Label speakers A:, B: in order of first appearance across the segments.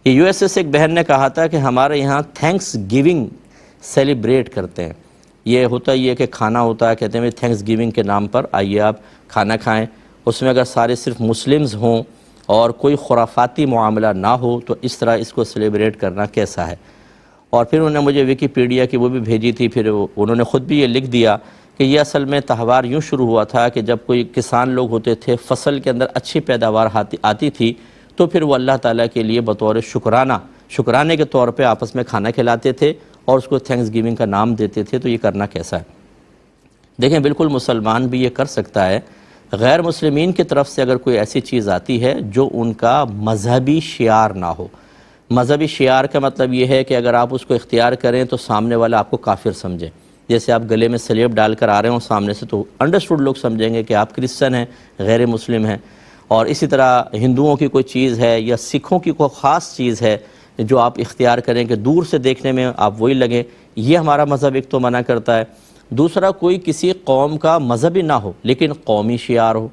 A: یہ U S A سے ایک بہن نے کہا تھا کہ ہمارے یہاں تھینکس گیونگ سیلیبریٹ کرتے ہیں. یہ ہوتا ہی ہے کہ کھانا ہوتا ہے، کہتے ہیں تھینکس گیونگ کے نام پر آئیے آپ کھانا کھائیں. اس میں اگر سارے صرف مسلمز ہوں اور کوئی خرافاتی معاملہ نہ ہو تو اس طرح اس کو سیلیبریٹ کرنا کیسا ہے. اور پھر انہوں نے مجھے ویکیپیڈیا کی وہ بھی بھیجی تھی. پھر انہوں نے خود بھی یہ لکھ دیا کہ یہ اصل میں تہوار یوں شروع ہوا تھا کہ جب کوئی کسان لوگ ہوتے تھے، فصل کے اندر اچھی پیداوار آتی تھی تو پھر وہ اللہ تعالیٰ کے لیے بطور شکرانے کے طور پہ آپس میں کھانا کھلاتے تھے اور اس کو تھینکس گیونگ کا نام دیتے تھے. تو یہ کرنا کیسا ہے؟ دیکھیں بالکل مسلمان بھی یہ کر سکتا ہے. غیر مسلمین کی طرف سے اگر کوئی ایسی چیز آتی ہے جو ان کا مذہبی شعار نہ ہو. مذہبی شعار کا مطلب یہ ہے کہ اگر آپ اس کو اختیار کریں تو سامنے والا آپ کو کافر سمجھے. جیسے آپ گلے میں سلیب ڈال کر آ رہے ہوں سامنے سے تو انڈرسٹوڈ لوگ سمجھیں گے کہ آپ کرسچن ہیں، غیر مسلم ہیں. اور اسی طرح ہندوؤں کی کوئی چیز ہے یا سکھوں کی کوئی خاص چیز ہے جو آپ اختیار کریں کہ دور سے دیکھنے میں آپ وہی لگیں، یہ ہمارا مذہب ایک تو منع کرتا ہے. دوسرا، کوئی کسی قوم کا مذہبی نہ ہو لیکن قومی شعار ہو.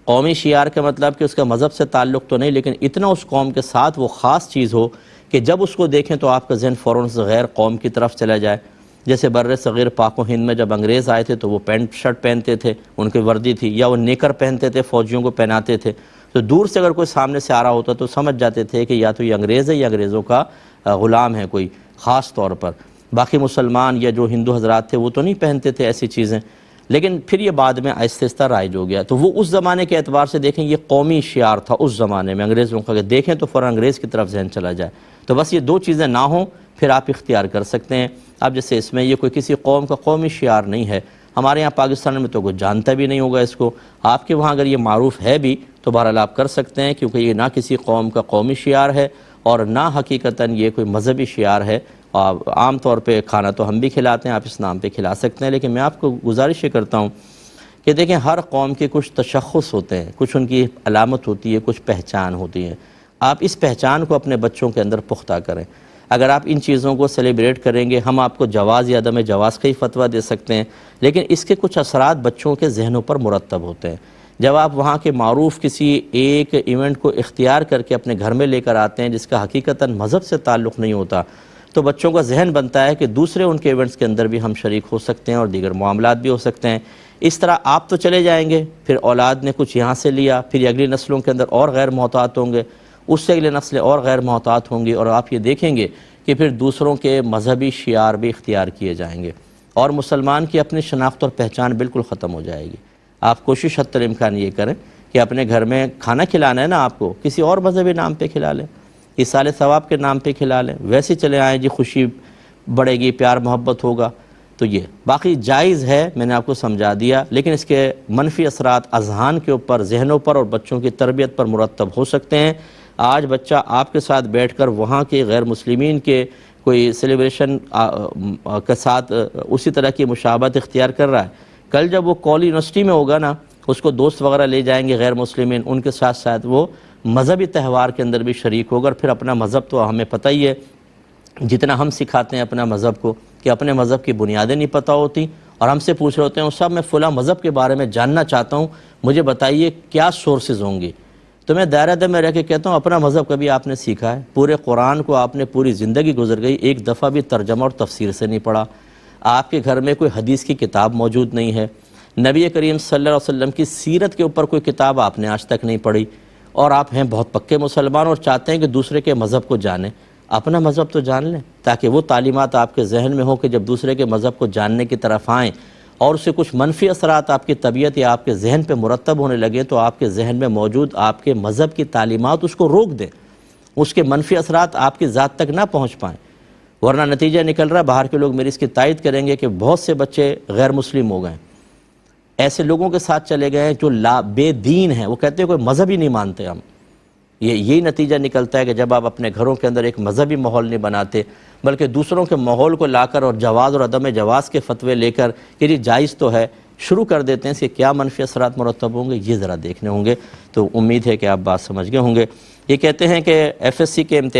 A: قومی شعار کا مطلب کہ اس کا مذہب سے تعلق تو نہیں لیکن اتنا اس قوم کے ساتھ وہ خاص چیز ہو کہ جب اس کو دیکھیں تو آپ کا ذہن فوراً سے غیر قوم کی طرف چلا جائے. جیسے بر صغیر پاک و ہند میں جب انگریز آئے تھے تو وہ پینٹ شرٹ پہنتے تھے، ان کی وردی تھی، یا وہ نیکر پہنتے تھے، فوجیوں کو پہناتے تھے. تو دور سے اگر کوئی سامنے سے آ رہا ہوتا تو سمجھ جاتے تھے کہ یا تو یہ انگریز ہے یا انگریزوں کا غلام ہے کوئی خاص طور پر. باقی مسلمان یا جو ہندو حضرات تھے وہ تو نہیں پہنتے تھے ایسی چیزیں. لیکن پھر یہ بعد میں آہستہ آہستہ رائج ہو گیا. تو وہ اس زمانے کے اعتبار سے دیکھیں یہ قومی شعار تھا اس زمانے میں انگریزوں کا، کہ دیکھیں تو فوراً انگریز کی طرف ذہن چلا جائے. تو بس یہ دو چیزیں نہ ہوں پھر آپ اختیار کر سکتے ہیں. اب جیسے اس میں یہ کوئی کسی قوم کا قومی شعار نہیں ہے، ہمارے یہاں پاکستان میں تو کوئی جانتا بھی نہیں ہوگا اس کو. آپ کے وہاں اگر یہ معروف ہے بھی تو بہرحال آپ کر سکتے ہیں، کیونکہ یہ نہ کسی قوم کا قومی شعار ہے اور نہ حقیقتاً یہ کوئی مذہبی شعار ہے. عام طور پہ کھانا تو ہم بھی کھلاتے ہیں، آپ اس نام پہ کھلا سکتے ہیں. لیکن میں آپ کو گزارش یہ کرتا ہوں کہ دیکھیں ہر قوم کے کچھ تشخص ہوتے ہیں، کچھ ان کی علامت ہوتی ہے، کچھ پہچان ہوتی ہے. آپ اس پہچان کو اپنے بچوں کے اندر پختہ کریں. اگر آپ ان چیزوں کو سیلیبریٹ کریں گے، ہم آپ کو جواز یا عدم جواز کا ہی فتویٰ دے سکتے ہیں، لیکن اس کے کچھ اثرات بچوں کے ذہنوں پر مرتب ہوتے ہیں. جب آپ وہاں کے معروف کسی ایک ایونٹ کو اختیار کر کے اپنے گھر میں لے کر آتے ہیں جس کا حقیقتاً مذہب سے تعلق نہیں ہوتا، تو بچوں کا ذہن بنتا ہے کہ دوسرے ان کے ایونٹس کے اندر بھی ہم شریک ہو سکتے ہیں اور دیگر معاملات بھی ہو سکتے ہیں. اس طرح آپ تو چلے جائیں گے، پھر اولاد نے کچھ یہاں سے لیا، پھر یہ اگلی نسلوں کے اندر اور غیر محتاط ہوں گے، اس سے اگلے نسلیں اور غیر محتاط ہوں گی، اور آپ یہ دیکھیں گے کہ پھر دوسروں کے مذہبی شعار بھی اختیار کیے جائیں گے اور مسلمان کی اپنی شناخت اور پہچان بالکل ختم ہو جائے گی. آپ کوشش حتی الامکان یہ کریں کہ اپنے گھر میں کھانا کھلانا ہے نا آپ کو، کسی اور مذہبی نام پہ کھلا لیں، ایصال ثواب کے نام پہ کھلا لیں، ویسے چلے آئیں جی، خوشی بڑھے گی، پیار محبت ہوگا. تو یہ باقی جائز ہے، میں نے آپ کو سمجھا دیا، لیکن اس کے منفی اثرات اذہان کے اوپر، ذہنوں پر اور بچوں کی تربیت پر مرتب ہو سکتے ہیں. آج بچہ آپ کے ساتھ بیٹھ کر وہاں کے غیر مسلمین کے کوئی سیلیبریشن کے ساتھ اسی طرح کی مشابہت اختیار کر رہا ہے، کل جب وہ کال یونیورسٹی میں ہوگا نا، اس کو دوست وغیرہ لے جائیں گے غیر مسلمین، ان کے ساتھ ساتھ وہ مذہبی تہوار کے اندر بھی شریک ہوگا. اور پھر اپنا مذہب تو ہمیں پتہ ہی ہے، جتنا ہم سکھاتے ہیں اپنا مذہب کو کہ اپنے مذہب کی بنیادیں نہیں پتہ ہوتی، اور ہم سے پوچھ رہے ہوتے ہیں صاحب میں فلاں مذہب کے بارے میں جاننا چاہتا ہوں، مجھے بتائیے کیا سورسز ہوں گی. تو میں دائرہ میں رہ کے کہتا ہوں اپنا مذہب کبھی آپ نے سیکھا ہے؟ پورے قرآن کو آپ نے پوری زندگی گزر گئی، ایک دفعہ بھی ترجمہ اور تفسیر سے نہیں پڑھا. آپ کے گھر میں کوئی حدیث کی کتاب موجود نہیں ہے، نبی کریم صلی اللہ علیہ وسلم کی سیرت کے اوپر کوئی کتاب آپ نے آج تک نہیں پڑھی، اور آپ ہیں بہت پکے مسلمان اور چاہتے ہیں کہ دوسرے کے مذہب کو جانیں. اپنا مذہب تو جان لیں تاکہ وہ تعلیمات آپ کے ذہن میں ہو کہ جب دوسرے کے مذہب کو جاننے کی طرف آئیں اور اس سے کچھ منفی اثرات آپ کی طبیعت یا آپ کے ذہن پہ مرتب ہونے لگے تو آپ کے ذہن میں موجود آپ کے مذہب کی تعلیمات اس کو روک دیں، اس کے منفی اثرات آپ کی ذات تک نہ پہنچ پائیں. ورنہ نتیجہ نکل رہا ہے، باہر کے لوگ میری اس کی تائید کریں گے کہ بہت سے بچے غیر مسلم ہو گئے، ایسے لوگوں کے ساتھ چلے گئے جو بے دین ہیں، وہ کہتے ہیں کوئی مذہب ہی نہیں مانتے ہم. یہی نتیجہ نکلتا ہے کہ جب آپ اپنے گھروں کے اندر ایک مذہبی ماحول نہیں بناتے بلکہ دوسروں کے ماحول کو لا کر اور جواز اور عدم جواز کے فتوے لے کر کہ یہ جائز تو ہے شروع کر دیتے ہیں، اس کے کیا منفی اثرات مرتب ہوں گے یہ ذرا دیکھنے ہوں گے. تو امید ہے کہ آپ بات سمجھ گئے ہوں گے. یہ کہتے ہیں کہ ایف ایس سی کے امتحان